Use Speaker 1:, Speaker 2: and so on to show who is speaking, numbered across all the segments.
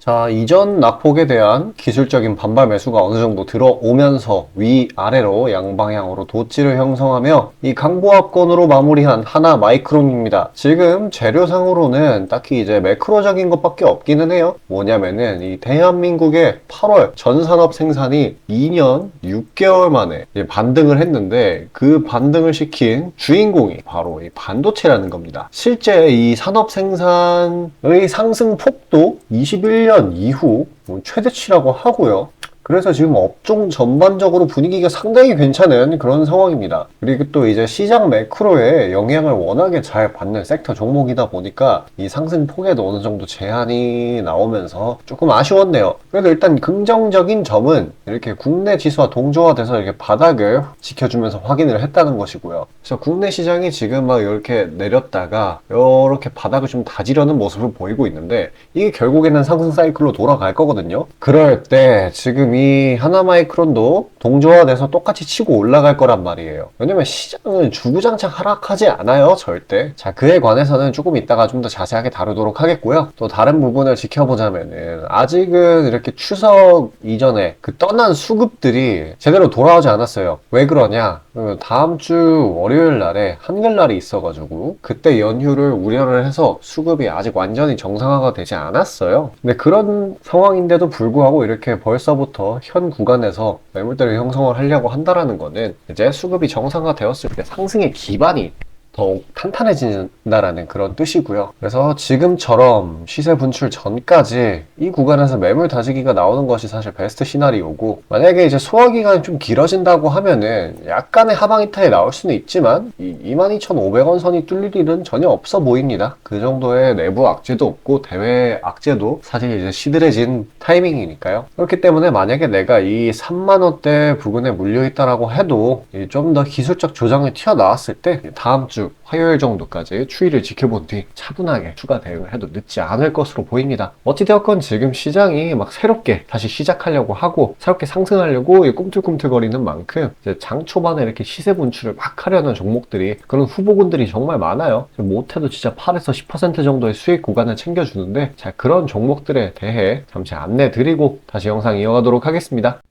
Speaker 1: 자, 이전 낙폭에 대한 기술적인 반발 매수가 어느 정도 들어오면서 위아래로 양방향으로 도치를 형성하며 이 강보합권으로 마무리한 하나 마이크론입니다. 지금 재료상으로는 딱히 이제 매크로적인 것밖에 없기는 해요. 뭐냐면은 이 대한민국의 8월 전산업 생산이 2년 6개월 만에 반등을 했는데 그 반등을 시킨 주인공이 바로 이 반도체라는 겁니다. 실제 이 산업 생산의 상승 폭도 21년 이후 최대치라고 하고요. 그래서 지금 업종 전반적으로 분위기가 상당히 괜찮은 그런 상황입니다. 그리고 또 이제 시장 매크로에 영향을 워낙에 잘 받는 섹터 종목이다 보니까 이 상승 폭에도 어느 정도 제한이 나오면서 조금 아쉬웠네요. 그래도 일단 긍정적인 점은 이렇게 국내 지수와 동조화돼서 이렇게 바닥을 지켜주면서 확인을 했다는 것이고요. 그래서 국내 시장이 지금 막 이렇게 내렸다가 이렇게 바닥을 좀 다지려는 모습을 보이고 있는데 이게 결국에는 상승 사이클로 돌아갈 거거든요. 그럴 때 지금 이 하나마이크론도 동조화돼서 똑같이 치고 올라갈 거란 말이에요. 왜냐면 시장은 주구장창 하락하지 않아요, 절대. 자, 그에 관해서는 조금 이따가 좀 더 자세하게 다루도록 하겠고요. 또 다른 부분을 지켜보자면은 아직은 이렇게 추석 이전에 그 떠난 수급들이 제대로 돌아오지 않았어요. 왜 그러냐? 다음 주 월요일 날에 한글날이 있어가지고 그때 연휴를 우려를 해서 수급이 아직 완전히 정상화가 되지 않았어요. 근데 그런 상황인데도 불구하고 이렇게 벌써부터 현 구간에서 매물대를 형성을 하려고 한다라는 거는 이제 수급이 정상화되었을 때 상승의 기반이 더욱 탄탄해진다라는 그런 뜻이고요. 그래서 지금처럼 시세 분출 전까지 이 구간에서 매물 다지기가 나오는 것이 사실 베스트 시나리오고, 만약에 이제 소화 기간이 좀 길어진다고 하면은 약간의 하방 이탈이 나올 수는 있지만 이 22,500원 선이 뚫릴 일은 전혀 없어 보입니다. 그 정도의 내부 악재도 없고 대외 악재도 사실 이제 시들해진 타이밍이니까요. 그렇기 때문에 만약에 내가 이 3만원대 부근에 물려있다라고 해도 좀 더 기술적 조정이 튀어나왔을 때 다음 주 화요일 정도까지 추이를 지켜본 뒤 차분하게 추가 대응을 해도 늦지 않을 것으로 보입니다. 어찌되었건 지금 시장이 막 새롭게 다시 시작하려고 하고 새롭게 상승하려고 꿈틀꿈틀거리는 만큼 이제 장 초반에 이렇게 시세 분출을 막 하려는 종목들이, 그런 후보군들이 정말 많아요. 못해도 진짜 8에서 10% 정도의 수익 구간을 챙겨주는데, 자, 그런 종목들에 대해 잠시 안내 드리고 다시 영상 이어가도록 하겠습니다.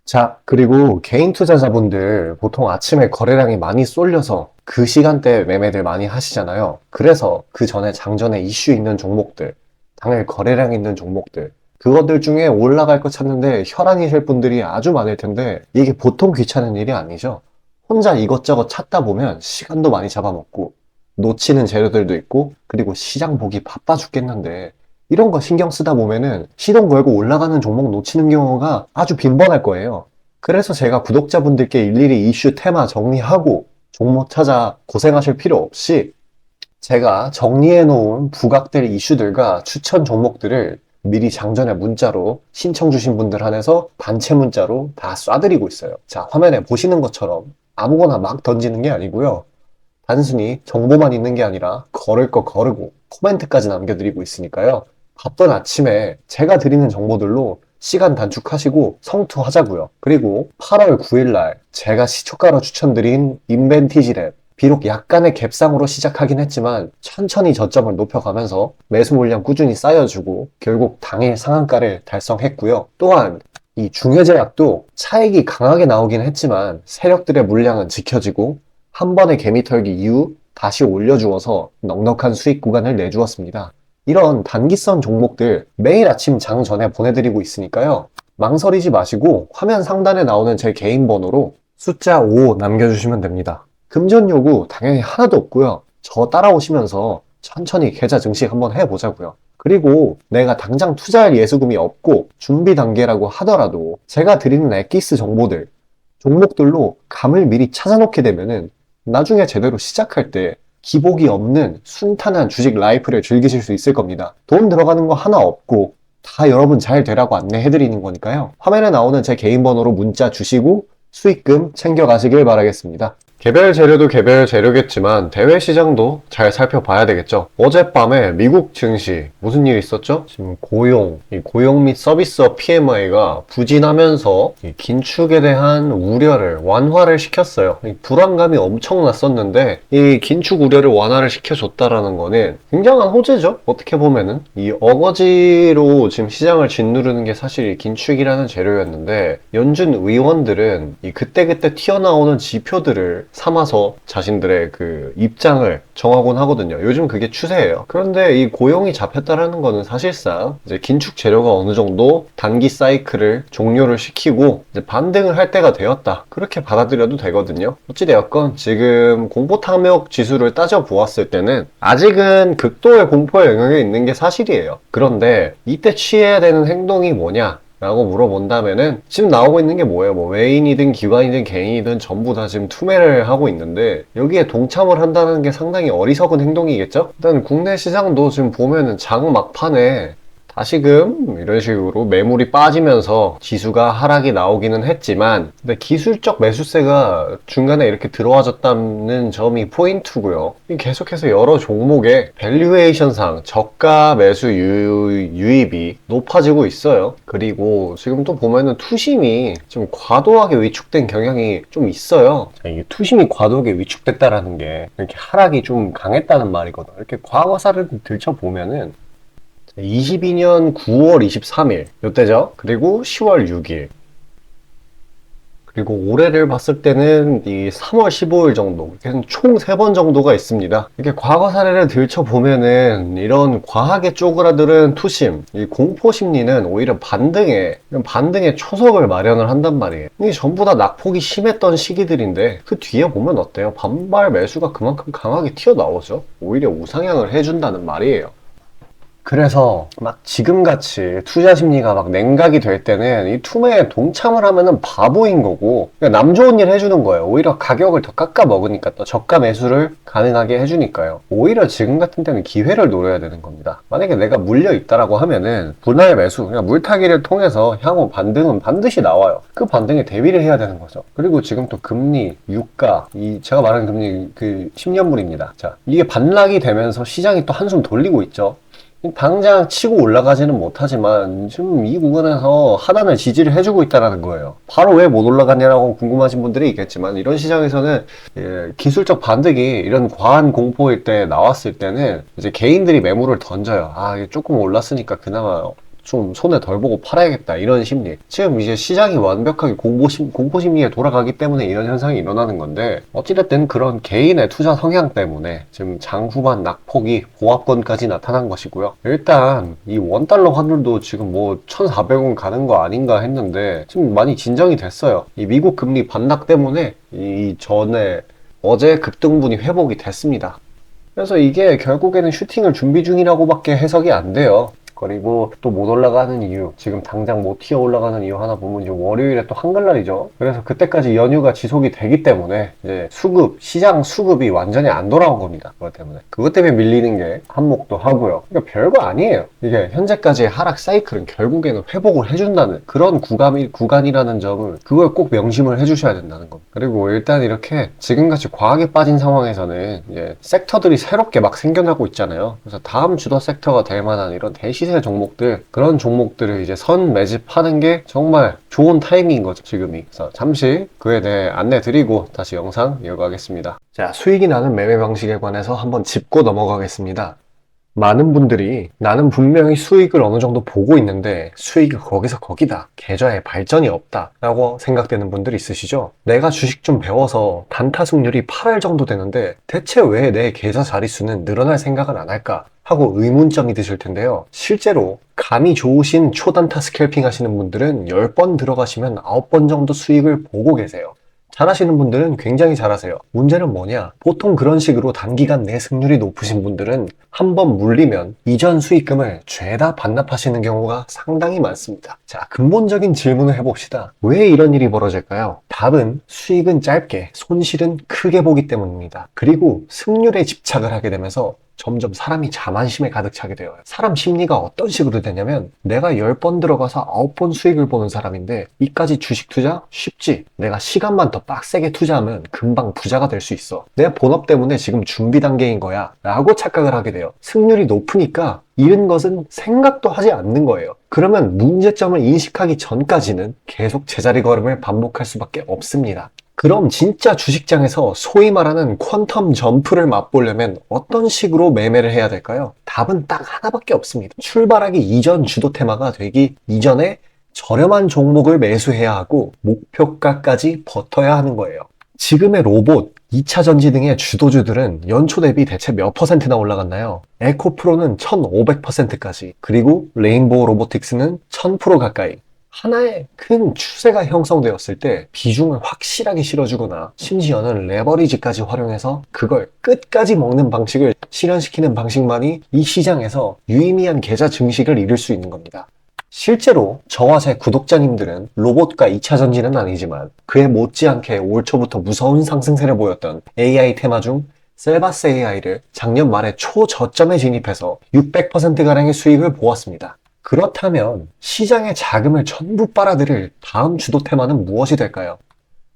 Speaker 1: 자, 그리고 개인 투자자분들 보통 아침에 거래량이 많이 쏠려서 그 시간대에 매매들 많이 하시잖아요. 그래서 그 전에 장전에 이슈 있는 종목들, 당일 거래량 있는 종목들, 그것들 중에 올라갈 거 찾는데 혈안이 셀 분들이 아주 많을 텐데 이게 보통 귀찮은 일이 아니죠. 혼자 이것저것 찾다 보면 시간도 많이 잡아먹고 놓치는 재료들도 있고, 그리고 시장 보기 바빠 죽겠는데 이런 거 신경 쓰다 보면은 시동 걸고 올라가는 종목 놓치는 경우가 아주 빈번할 거예요. 그래서 제가 구독자분들께 일일이 이슈 테마 정리하고 종목 찾아 고생하실 필요 없이 제가 정리해 놓은 부각될 이슈들과 추천 종목들을 미리 장전에 문자로 신청 주신 분들 한해서 단체 문자로 다 쏴드리고 있어요. 자, 화면에 보시는 것처럼 아무거나 막 던지는 게 아니고요. 단순히 정보만 있는 게 아니라 걸을 거 거르고 코멘트까지 남겨드리고 있으니까요. 바쁜 아침에 제가 드리는 정보들로 시간 단축하시고 성투하자고요. 그리고 8월 9일날 제가 시초가로 추천드린 인벤티지랩, 비록 약간의 갭상으로 시작하긴 했지만 천천히 저점을 높여가면서 매수 물량 꾸준히 쌓여주고 결국 당일 상한가를 달성했고요. 또한 이 중해제약도 차익이 강하게 나오긴 했지만 세력들의 물량은 지켜지고 한 번의 개미 털기 이후 다시 올려주어서 넉넉한 수익 구간을 내주었습니다. 이런 단기성 종목들 매일 아침 장 전에 보내드리고 있으니까요. 망설이지 마시고 화면 상단에 나오는 제 개인 번호로 숫자 5 남겨주시면 됩니다. 금전 요구 당연히 하나도 없고요. 저 따라오시면서 천천히 계좌 증식 한번 해보자고요. 그리고 내가 당장 투자할 예수금이 없고 준비 단계라고 하더라도 제가 드리는 엑기스 정보들, 종목들로 감을 미리 찾아놓게 되면은 나중에 제대로 시작할 때 기복이 없는 순탄한 주식 라이프를 즐기실 수 있을 겁니다. 돈 들어가는 거 하나 없고 다 여러분 잘 되라고 안내해드리는 거니까요. 화면에 나오는 제 개인 번호로 문자 주시고 수익금 챙겨가시길 바라겠습니다. 개별 재료도 개별 재료겠지만 대외 시장도 잘 살펴봐야 되겠죠. 어젯밤에 미국 증시 무슨 일이 있었죠? 지금 이 고용 및 서비스업 PMI가 부진하면서 이 긴축에 대한 우려를 완화를 시켰어요. 이 불안감이 엄청 났었는데 이 긴축 우려를 완화를 시켜줬다라는 거는 굉장한 호재죠. 어떻게 보면은 이 어거지로 지금 시장을 짓누르는 게 사실 이 긴축이라는 재료였는데 연준 의원들은 이 그때그때 튀어나오는 지표들을 삼아서 자신들의 그 입장을 정하곤 하거든요. 요즘 그게 추세예요. 그런데 이 고용이 잡혔다라는 거는 사실상 이제 긴축 재료가 어느 정도 단기 사이클을 종료를 시키고 이제 반등을 할 때가 되었다. 그렇게 받아들여도 되거든요. 어찌되었건 지금 공포 탐욕 지수를 따져 보았을 때는 아직은 극도의 공포의 영역에 있는 게 사실이에요. 그런데 이때 취해야 되는 행동이 뭐냐? 라고 물어본다면은 지금 나오고 있는 게 뭐예요? 뭐 외인이든 기관이든 개인이든 전부 다 지금 투매를 하고 있는데 여기에 동참을 한다는 게 상당히 어리석은 행동이겠죠? 일단 국내 시장도 지금 보면은 장 막판에 다시금 이런 식으로 매물이 빠지면서 지수가 하락이 나오기는 했지만 근데 기술적 매수세가 중간에 이렇게 들어와줬다는 점이 포인트고요. 계속해서 여러 종목의 밸류에이션상 저가 매수 유입이 높아지고 있어요. 그리고 지금 또 보면은 투심이 좀 과도하게 위축된 경향이 좀 있어요. 이게 투심이 과도하게 위축됐다라는 게 이렇게 하락이 좀 강했다는 말이거든요. 이렇게 과거사를 들춰보면은 22년 9월 23일 이때죠. 그리고 10월 6일 그리고 올해를 봤을 때는 이 3월 15일 정도 이렇게 총 3번 정도가 있습니다. 이렇게 과거 사례를 들춰보면은 이런 과하게 쪼그라드는 투심, 이 공포 심리는 오히려 반등의 초석을 마련을 한단 말이에요. 이게 전부 다 낙폭이 심했던 시기들인데 그 뒤에 보면 어때요? 반발 매수가 그만큼 강하게 튀어나오죠. 오히려 우상향을 해준다는 말이에요. 그래서 막 지금같이 투자 심리가 막 냉각이 될 때는 이 투매에 동참을 하면은 바보인 거고 그러니까 남 좋은 일 해주는 거예요. 오히려 가격을 더 깎아 먹으니까 또 저가 매수를 가능하게 해주니까요. 오히려 지금 같은 때는 기회를 노려야 되는 겁니다. 만약에 내가 물려 있다라고 하면은 분할 매수, 그냥 물타기를 통해서 향후 반등은 반드시 나와요. 그 반등에 대비를 해야 되는 거죠. 그리고 지금 또 금리, 유가, 제가 말하는 금리 그 10년물입니다. 자, 이게 반락이 되면서 시장이 또 한숨 돌리고 있죠. 당장 치고 올라가지는 못하지만 지금 이 구간에서 하단을 지지를 해주고 있다는 거예요. 바로 왜 못 올라갔냐라고 궁금하신 분들이 있겠지만 이런 시장에서는 기술적 반등이 이런 과한 공포일 때 나왔을 때는 이제 개인들이 매물을 던져요. 이게 조금 올랐으니까 그나마 좀 손에 덜 보고 팔아야겠다 이런 심리. 지금 이제 시장이 완벽하게 공포 심리에 돌아가기 때문에 이런 현상이 일어나는 건데 어찌됐든 그런 개인의 투자 성향 때문에 지금 장 후반 낙폭이 보합권까지 나타난 것이고요. 일단 이 원달러 환율도 지금 뭐 1,400원 가는 거 아닌가 했는데 지금 많이 진정이 됐어요. 이 미국 금리 반락 때문에 어제 급등분이 회복이 됐습니다. 그래서 이게 결국에는 슈팅을 준비 중이라고밖에 해석이 안 돼요. 그리고 또 못 올라가는 이유, 지금 당장 못 튀어 올라가는 이유 하나 보면 이제 월요일에 또 한글날이죠. 그래서 그때까지 연휴가 지속이 되기 때문에 이제 시장 수급이 완전히 안 돌아온 겁니다. 그것 때문에 밀리는 게 한몫도 하고요. 그러니까 별거 아니에요. 이게 현재까지의 하락 사이클은 결국에는 회복을 해준다는 그런 구간이라는 점을 그걸 꼭 명심을 해주셔야 된다는 겁니다. 그리고 일단 이렇게 지금같이 과하게 빠진 상황에서는 이제 섹터들이 새롭게 막 생겨나고 있잖아요. 그래서 다음 주도 섹터가 될 만한 이런 대시세 종목들, 그런 종목들을 이제 선 매집하는 게 정말 좋은 타이밍인 거죠, 지금이. 그래서 잠시 그에 대해 안내 드리고 다시 영상 이어가겠습니다. 자, 수익이 나는 매매 방식에 관해서 한번 짚고 넘어가겠습니다. 많은 분들이 나는 분명히 수익을 어느 정도 보고 있는데 수익이 거기서 거기다, 계좌에 발전이 없다 라고 생각되는 분들이 있으시죠? 내가 주식 좀 배워서 단타 승률이 8할 정도 되는데 대체 왜 내 계좌 자릿수는 늘어날 생각은 안 할까? 하고 의문점이 드실 텐데요. 실제로 감이 좋으신 초단타 스캘핑 하시는 분들은 10번 들어가시면 9번 정도 수익을 보고 계세요. 잘하시는 분들은 굉장히 잘하세요. 문제는 뭐냐? 보통 그런 식으로 단기간 내 승률이 높으신 분들은 한번 물리면 이전 수익금을 죄다 반납하시는 경우가 상당히 많습니다. 자, 근본적인 질문을 해봅시다. 왜 이런 일이 벌어질까요? 답은 수익은 짧게, 손실은 크게 보기 때문입니다. 그리고 승률에 집착을 하게 되면서 점점 사람이 자만심에 가득 차게 돼요. 사람 심리가 어떤 식으로 되냐면 내가 10번 들어가서 9번 수익을 보는 사람인데 이까지 주식 투자? 쉽지. 내가 시간만 더 빡세게 투자하면 금방 부자가 될 수 있어. 내 본업 때문에 지금 준비 단계인 거야 라고 착각을 하게 돼요. 승률이 높으니까 잃은 것은 생각도 하지 않는 거예요. 그러면 문제점을 인식하기 전까지는 계속 제자리 걸음을 반복할 수밖에 없습니다. 그럼 진짜 주식장에서 소위 말하는 퀀텀 점프를 맛보려면 어떤 식으로 매매를 해야 될까요? 답은 딱 하나밖에 없습니다. 출발하기 이전 주도 테마가 되기 이전에 저렴한 종목을 매수해야 하고 목표가까지 버텨야 하는 거예요. 지금의 로봇, 2차 전지 등의 주도주들은 연초 대비 대체 몇 퍼센트나 올라갔나요? 에코프로는 1500%까지, 그리고 레인보우 로보틱스는 1000% 가까이. 하나의 큰 추세가 형성되었을 때 비중을 확실하게 실어주거나 심지어는 레버리지까지 활용해서 그걸 끝까지 먹는 방식을 실현시키는 방식만이 이 시장에서 유의미한 계좌 증식을 이룰 수 있는 겁니다. 실제로 저와 제 구독자님들은 로봇과 2차 전지는 아니지만 그에 못지않게 올 초부터 무서운 상승세를 보였던 AI 테마 중 셀바스 AI를 작년 말에 초저점에 진입해서 600%가량의 수익을 보았습니다. 그렇다면 시장의 자금을 전부 빨아들일 다음 주도 테마는 무엇이 될까요?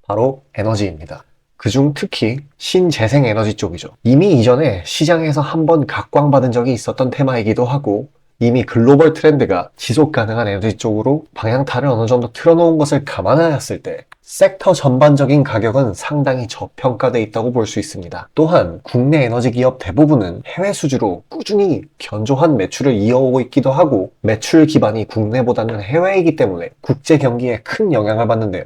Speaker 1: 바로 에너지입니다. 그중 특히 신재생 에너지 쪽이죠. 이미 이전에 시장에서 한번 각광받은 적이 있었던 테마이기도 하고 이미 글로벌 트렌드가 지속 가능한 에너지 쪽으로 방향타를 어느 정도 틀어놓은 것을 감안하였을 때 섹터 전반적인 가격은 상당히 저평가되어 있다고 볼 수 있습니다. 또한 국내 에너지 기업 대부분은 해외 수주로 꾸준히 견조한 매출을 이어오고 있기도 하고 매출 기반이 국내보다는 해외이기 때문에 국제 경기에 큰 영향을 받는데요.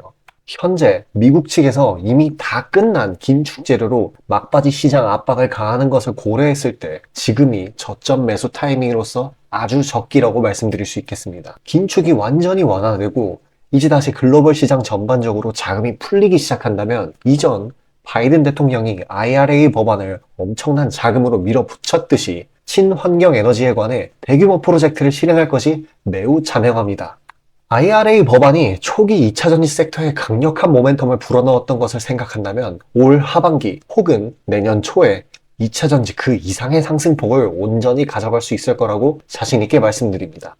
Speaker 1: 현재 미국 측에서 이미 다 끝난 긴축 재료로 막바지 시장 압박을 가하는 것을 고려했을 때 지금이 저점 매수 타이밍으로서 아주 적기라고 말씀드릴 수 있겠습니다. 긴축이 완전히 완화되고 이제 다시 글로벌 시장 전반적으로 자금이 풀리기 시작한다면 이전 바이든 대통령이 IRA 법안을 엄청난 자금으로 밀어붙였듯이 친환경 에너지에 관해 대규모 프로젝트를 실행할 것이 매우 자명합니다. IRA 법안이 초기 2차 전지 섹터에 강력한 모멘텀을 불어넣었던 것을 생각한다면 올 하반기 혹은 내년 초에 2차 전지 그 이상의 상승폭을 온전히 가져갈 수 있을 거라고 자신 있게 말씀드립니다.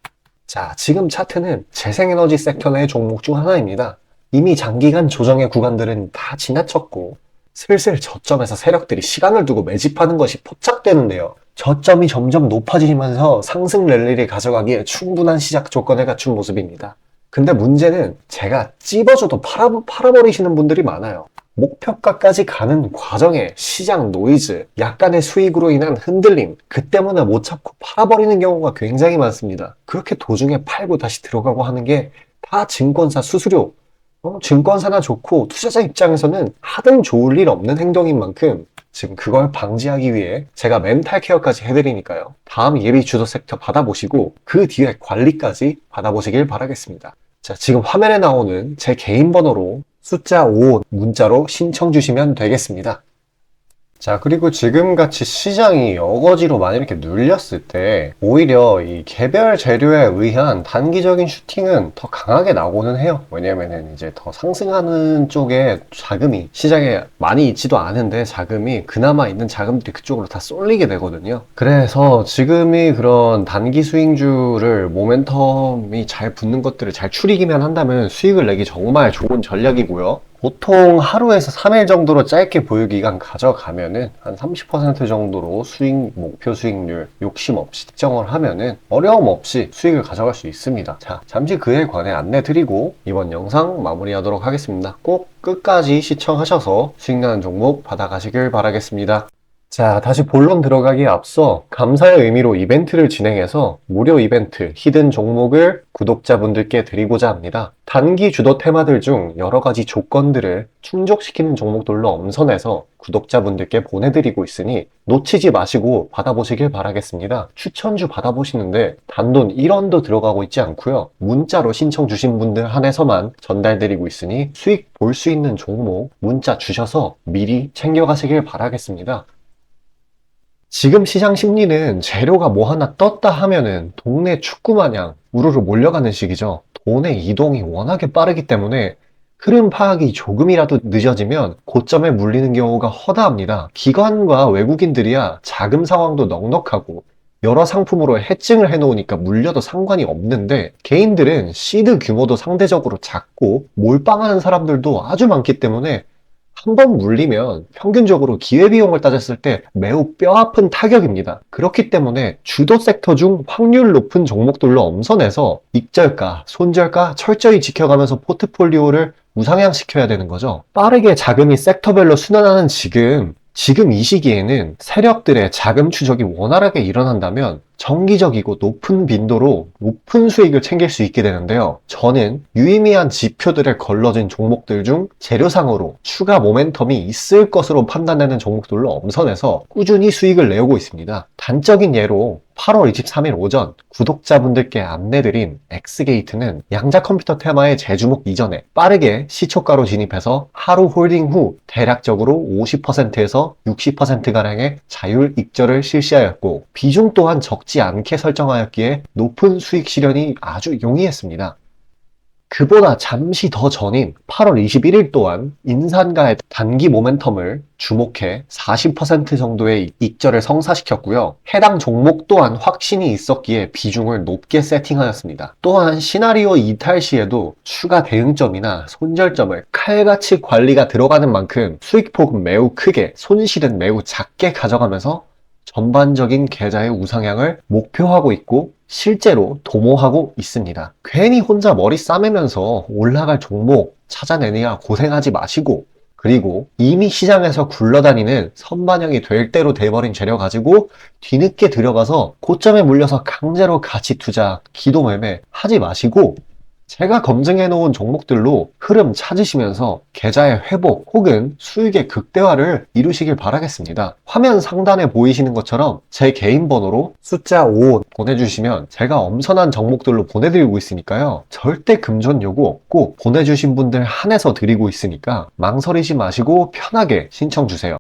Speaker 1: 자, 지금 차트는 재생에너지 섹터 내 종목 중 하나입니다. 이미 장기간 조정의 구간들은 다 지나쳤고 슬슬 저점에서 세력들이 시간을 두고 매집하는 것이 포착되는데요. 저점이 점점 높아지면서 상승 랠리를 가져가기에 충분한 시작 조건을 갖춘 모습입니다. 근데 문제는 제가 찝어줘도 팔아버리시는 분들이 많아요. 목표가까지 가는 과정에 시장 노이즈, 약간의 수익으로 인한 흔들림, 그 때문에 못 참고 팔아버리는 경우가 굉장히 많습니다. 그렇게 도중에 팔고 다시 들어가고 하는 게 다 증권사 수수료, 증권사나 좋고 투자자 입장에서는 하등 좋을 일 없는 행동인 만큼 지금 그걸 방지하기 위해 제가 멘탈 케어까지 해드리니까요. 다음 예비 주도 섹터 받아보시고 그 뒤에 관리까지 받아보시길 바라겠습니다. 자, 지금 화면에 나오는 제 개인 번호로 숫자 5 문자로 신청 주시면 되겠습니다. 자, 그리고 지금같이 시장이 여거지로 많이 이렇게 눌렸을 때 오히려 이 개별 재료에 의한 단기적인 슈팅은 더 강하게 나오고는 해요. 왜냐면은 이제 더 상승하는 쪽에 자금이 시장에 많이 있지도 않은데 자금이 그나마 있는 자금들이 그쪽으로 다 쏠리게 되거든요. 그래서 지금이 그런 단기 수익주를 모멘텀이 잘 붙는 것들을 잘 추리기만 한다면 수익을 내기 정말 좋은 전략이고요. 보통 하루에서 3일 정도로 짧게 보유 기간 가져가면은 한 30% 정도로 수익, 목표 수익률 욕심 없이 측정을 하면은 어려움 없이 수익을 가져갈 수 있습니다. 자, 잠시 그에 관해 안내 드리고 이번 영상 마무리하도록 하겠습니다. 꼭 끝까지 시청하셔서 수익나는 종목 받아가시길 바라겠습니다. 자, 다시 본론 들어가기에 앞서 감사의 의미로 이벤트를 진행해서 무료 이벤트 히든 종목을 구독자분들께 드리고자 합니다. 단기 주도 테마들 중 여러 가지 조건들을 충족시키는 종목들로 엄선해서 구독자분들께 보내드리고 있으니 놓치지 마시고 받아보시길 바라겠습니다. 추천주 받아보시는데 단돈 1원도 들어가고 있지 않고요. 문자로 신청 주신 분들 한해서만 전달드리고 있으니 수익 볼 수 있는 종목 문자 주셔서 미리 챙겨가시길 바라겠습니다. 지금 시장 심리는 재료가 뭐 하나 떴다 하면은 동네 축구 마냥 우르르 몰려가는 시기죠. 돈의 이동이 워낙에 빠르기 때문에 흐름 파악이 조금이라도 늦어지면 고점에 물리는 경우가 허다합니다. 기관과 외국인들이야 자금 상황도 넉넉하고 여러 상품으로 해칭을 해놓으니까 물려도 상관이 없는데, 개인들은 시드 규모도 상대적으로 작고 몰빵하는 사람들도 아주 많기 때문에 한 번 물리면 평균적으로 기회비용을 따졌을 때 매우 뼈아픈 타격입니다. 그렇기 때문에 주도 섹터 중 확률 높은 종목들로 엄선해서 익절가, 손절가 철저히 지켜가면서 포트폴리오를 우상향시켜야 되는 거죠. 빠르게 자금이 섹터별로 순환하는 지금 이 시기에는 세력들의 자금 추적이 원활하게 일어난다면 정기적이고 높은 빈도로 높은 수익을 챙길 수 있게 되는데요. 저는 유의미한 지표들을 걸러진 종목들 중 재료상으로 추가 모멘텀이 있을 것으로 판단되는 종목들로 엄선해서 꾸준히 수익을 내오고 있습니다. 단적인 예로 8월 23일 오전 구독자분들께 안내드린 엑스게이트는 양자 컴퓨터 테마의 재주목 이전에 빠르게 시초가로 진입해서 하루 홀딩 후 대략적으로 50%에서 60%가량의 자율 익절을 실시하였고, 비중 또한 적지 않게 설정하였기에 높은 수익 실현이 아주 용이했습니다. 그보다 잠시 더 전인 8월 21일 또한 인산가의 단기 모멘텀을 주목해 40% 정도의 익절을 성사시켰고요. 해당 종목 또한 확신이 있었기에 비중을 높게 세팅하였습니다. 또한 시나리오 이탈 시에도 추가 대응점이나 손절점을 칼같이 관리가 들어가는 만큼 수익폭은 매우 크게, 손실은 매우 작게 가져가면서 전반적인 계좌의 우상향을 목표하고 있고 실제로 도모하고 있습니다. 괜히 혼자 머리 싸매면서 올라갈 종목 찾아내느냐 고생하지 마시고, 그리고 이미 시장에서 굴러다니는 선반영이 될 대로 돼버린 재료 가지고 뒤늦게 들어가서 고점에 물려서 강제로 가치 투자, 기도 매매 하지 마시고, 제가 검증해 놓은 종목들로 흐름 찾으시면서 계좌의 회복 혹은 수익의 극대화를 이루시길 바라겠습니다. 화면 상단에 보이시는 것처럼 제 개인 번호로 숫자 5 보내주시면 제가 엄선한 종목들로 보내드리고 있으니까요. 절대 금전 요구 없고 보내주신 분들 한해서 드리고 있으니까 망설이지 마시고 편하게 신청 주세요.